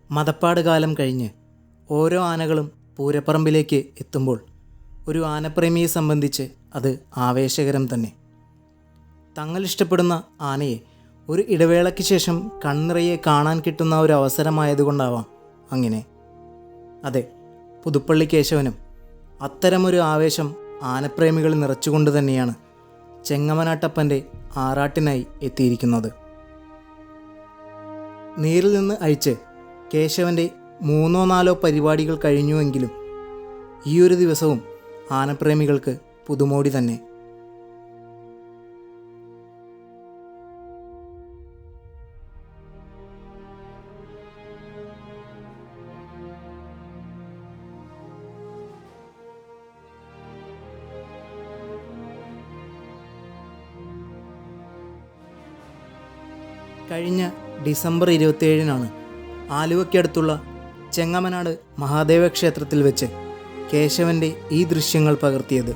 മദപ്പാട് കാലം കഴിഞ്ഞ് ഓരോ ആനകളും പൂരപ്പറമ്പിലേക്ക് എത്തുമ്പോൾ ഒരു ആനപ്രേമിയെ സംബന്ധിച്ച് അത് ആവേശകരം തന്നെ. തങ്ങളിഷ്ടപ്പെടുന്ന ആനയെ ഒരു ഇടവേളയ്ക്ക് ശേഷം കൺനിറയെ കാണാൻ കിട്ടുന്ന ഒരു അവസരമായതുകൊണ്ടാവാം അങ്ങനെ. അതെ, പുതുപ്പള്ളി കേശവനും അത്തരമൊരു ആവേശം ആനപ്രേമികൾ നിറച്ചുകൊണ്ട് തന്നെയാണ് ചെങ്ങമനാട്ടപ്പൻ്റെ ആറാട്ടിനായി എത്തിയിരിക്കുന്നത്. നീരിൽ നിന്ന് അഴിച്ച് കേശവൻ്റെ 3-4 പരിപാടികൾ കഴിഞ്ഞുവെങ്കിലും ഈയൊരു ദിവസവും ആനപ്രേമികൾക്ക് പുതുമോടി തന്നെ. കഴിഞ്ഞ ഡിസംബർ 27-നാണ് ആലുവയ്ക്കടുത്തുള്ള ചെങ്ങമനാട് മഹാദേവ ക്ഷേത്രത്തിൽ വെച്ച് കേശവൻ്റെ ഈ ദൃശ്യങ്ങൾ പകർത്തിയത്.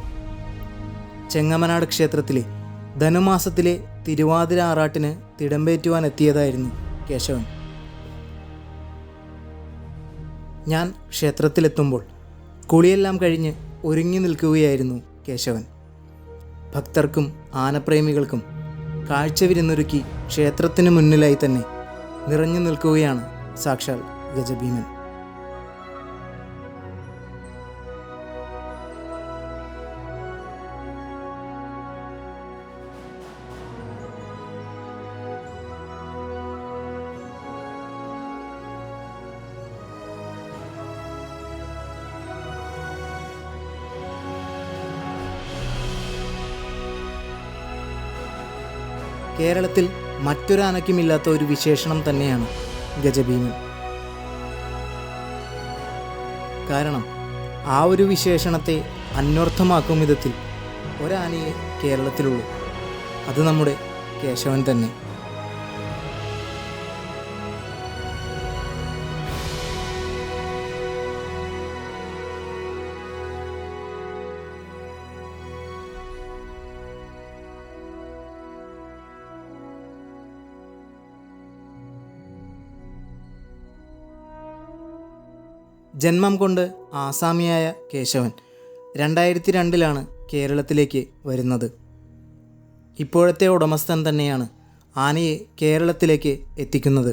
ചെങ്ങമനാട് ക്ഷേത്രത്തിലെ ധനുമാസത്തിലെ തിരുവാതിര ആറാട്ടിന് തിടമ്പേറ്റുവാൻ എത്തിയതായിരുന്നു കേശവൻ. ഞാൻ ക്ഷേത്രത്തിലെത്തുമ്പോൾ കുളിയെല്ലാം കഴിഞ്ഞ് ഒരുങ്ങി നിൽക്കുകയായിരുന്നു കേശവൻ. ഭക്തർക്കും ആനപ്രേമികൾക്കും കാഴ്ചവിരുന്നൊരുക്കി ക്ഷേത്രത്തിന് മുന്നിലായി തന്നെ നിറഞ്ഞു നിൽക്കുകയാണ് സാക്ഷാൽ ഗജഭീമൻ. കേരളത്തിൽ മറ്റൊരാനയ്ക്കുമില്ലാത്ത ഒരു വിശേഷണം തന്നെയാണ് ഗജഭീമൻ. കാരണം ആ ഒരു വിശേഷണത്തെ അന്വർത്ഥമാക്കും വിധത്തിൽ ഒരാനയെ കേരളത്തിലുള്ളൂ. അത് നമ്മുടെ കേശവൻ തന്നെ. ജന്മം കൊണ്ട് ആസാമിയായ കേശവൻ 2002-ലാണ് കേരളത്തിലേക്ക് വരുന്നത്. ഇപ്പോഴത്തെ ഉടമസ്ഥൻ തന്നെയാണ് ആനയെ കേരളത്തിലേക്ക് എത്തിക്കുന്നത്.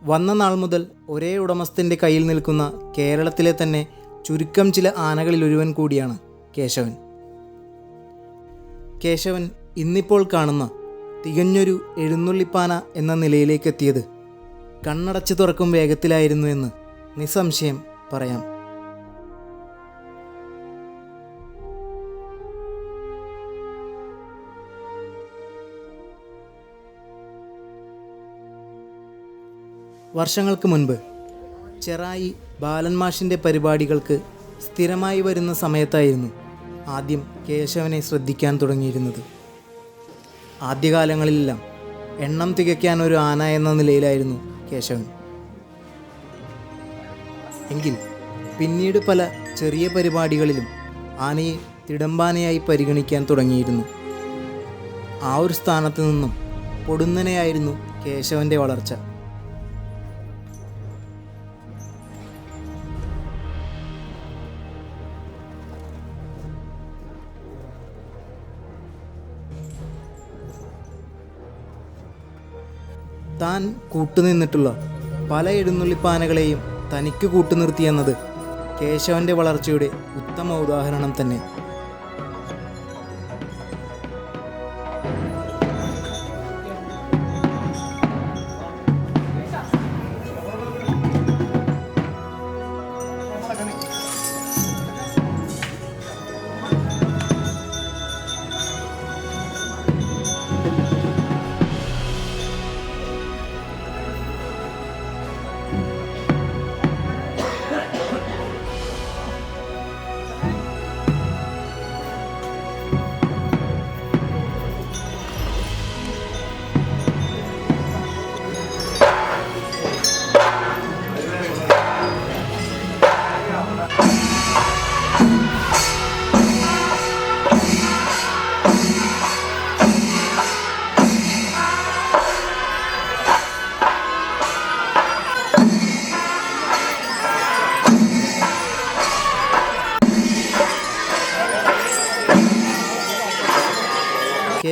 വന്ന നാൾ മുതൽ ഒരേ ഉടമസ്ഥൻ്റെ കയ്യിൽ നിൽക്കുന്ന കേരളത്തിലെ തന്നെ ചുരുക്കം ചില ആനകളിലൊരുവൻ കൂടിയാണ് കേശവൻ. കേശവൻ ഇന്നിപ്പോൾ കാണുന്ന തികഞ്ഞൊരു എഴുന്നള്ളിപ്പാന എന്ന നിലയിലേക്കെത്തിയത് കണ്ണടച്ച് തുറക്കും വേഗത്തിലായിരുന്നു എന്ന് നിസ്സംശയം പറയാം. വർഷങ്ങൾക്ക് മുൻപ് ചെറായി ബാലന്മാഷിൻ്റെ പരിപാടികൾക്ക് സ്ഥിരമായി വരുന്ന സമയത്തായിരുന്നു ആദ്യം കേശവനെ ശ്രദ്ധിക്കാൻ തുടങ്ങിയിരുന്നത്. ആദ്യകാലങ്ങളിലെല്ലാം എണ്ണം തികയ്ക്കാൻ ഒരു ആന എന്ന നിലയിലായിരുന്നു കേശവൻ. എങ്കിൽ പിന്നീട് പല ചെറിയ പരിപാടികളിലും ആനയെ തിടമ്പാനയായി പരിഗണിക്കാൻ തുടങ്ങിയിരുന്നു. ആ ഒരു സ്ഥാനത്ത് നിന്നും പൊടുന്നനെയായിരുന്നു കേശവൻ്റെ വളർച്ച. താൻ കൂട്ടുനിന്നിട്ടുള്ള പല എഴുന്നള്ളിപ്പാനകളെയും തനിക്ക് കൂട്ടുനിർത്തിയെന്നത് കേശവൻ്റെ വളർച്ചയുടെ ഉത്തമ ഉദാഹരണം തന്നെ.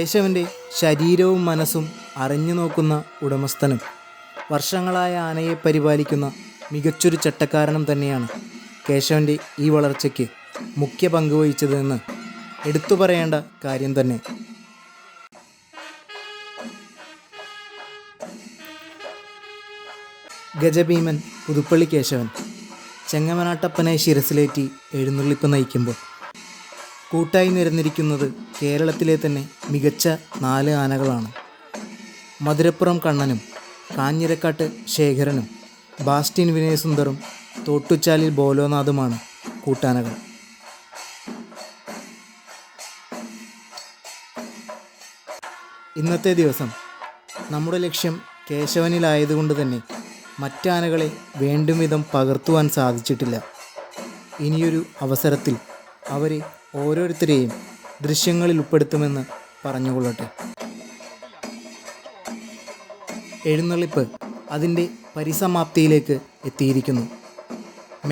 കേശവൻ്റെ ശരീരവും മനസ്സും അറിഞ്ഞു നോക്കുന്ന ഉടമസ്ഥനും വർഷങ്ങളായ ആനയെ പരിപാലിക്കുന്ന മികച്ചൊരു ചട്ടക്കാരനും തന്നെയാണ് കേശവൻ്റെ ഈ വളർച്ചയ്ക്ക് മുഖ്യ പങ്ക് വഹിച്ചതെന്ന് എടുത്തു പറയേണ്ട കാര്യം തന്നെ. ഗജഭീമൻ പുതുപ്പള്ളി കേശവൻ ചെങ്ങമനാട്ടപ്പനെ ശിരസിലേറ്റി എഴുന്നള്ളിപ്പ് നയിക്കുമ്പോൾ കൂട്ടായി നിരന്നിരിക്കുന്നത് കേരളത്തിലെ തന്നെ മികച്ച 4 ആനകളാണ്. മധുരപ്പുറം കണ്ണനും കാഞ്ഞിരക്കാട്ട് ശേഖരനും ബാസ്റ്റിൻ വിനയസുന്ദറും തോട്ടുച്ചാലിൽ ബോലോനാഥുമാണ് കൂട്ടാനകൾ. ഇന്നത്തെ ദിവസം നമ്മുടെ ലക്ഷ്യം കേശവനിലായതുകൊണ്ട് തന്നെ മറ്റാനകളെ വേണ്ടും വിധം പകർത്തുവാൻ സാധിച്ചിട്ടില്ല. ഇനിയൊരു അവസരത്തിൽ അവരെ ഓരോരുത്തരെയും ദൃശ്യങ്ങളിൽ ഉൾപ്പെടുത്തുമെന്ന് പറഞ്ഞുകൊള്ളട്ടെ. എഴുന്നള്ളിപ്പ് അതിൻ്റെ പരിസമാപ്തിയിലേക്ക് എത്തിയിരിക്കുന്നു.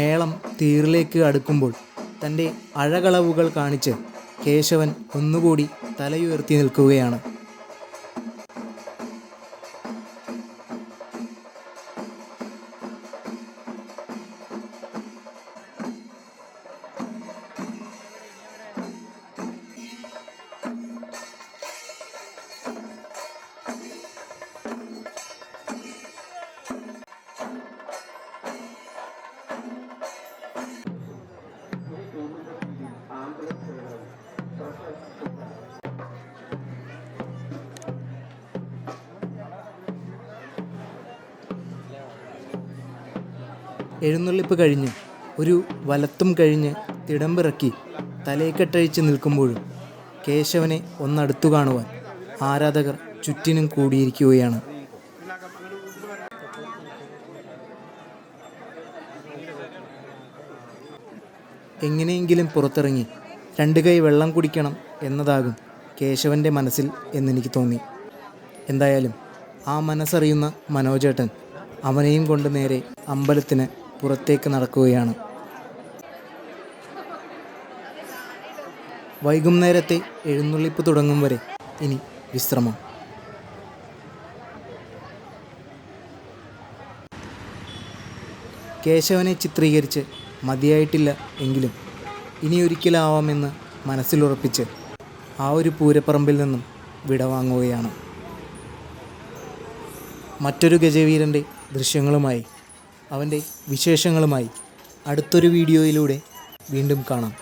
മേളം തീറിലേക്ക് അടുക്കുമ്പോൾ തൻ്റെ അഴകളവുകൾ കാണിച്ച് കേശവൻ ഒന്നുകൂടി തലയുയർത്തി നിൽക്കുകയാണ്. എഴുന്നള്ളിപ്പ് കഴിഞ്ഞ് ഒരു വലത്തും കഴിഞ്ഞ് തിടമ്പിറക്കി തലയെക്കെട്ടഴിച്ച് നിൽക്കുമ്പോഴും കേശവനെ ഒന്നടുത്തു കാണുവാൻ ആരാധകർ ചുറ്റിനും കൂടിയിരിക്കുകയാണ്. എങ്ങനെയെങ്കിലും പുറത്തിറങ്ങി 2 കൈ വെള്ളം കുടിക്കണം എന്നതാകും കേശവൻ്റെ മനസ്സിൽ എന്നെനിക്ക് തോന്നി. എന്തായാലും ആ മനസ്സറിയുന്ന മനോജേട്ടൻ അവനെയും കൊണ്ട് നേരെ അമ്പലത്തിന് പുറത്തേക്ക് നടക്കുകയാണ്. വൈകുന്നേരത്തെ എഴുന്നള്ളിപ്പ് തുടങ്ങും വരെ ഇനി വിശ്രമം. കേശവനെ ചിത്രീകരിച്ച് മതിയായിട്ടില്ല എങ്കിലും ഇനിയൊരിക്കലാവാമെന്ന് മനസ്സിലുറപ്പിച്ച് ആ ഒരു പൂരപ്പറമ്പിൽ നിന്നും വിടവാങ്ങുകയാണ്. മറ്റൊരു ഗജവീരൻ്റെ ദൃശ്യങ്ങളുമായി അവൻ്റെ വിശേഷങ്ങളുമായി അടുത്തൊരു വീഡിയോയിലൂടെ വീണ്ടും കാണാം.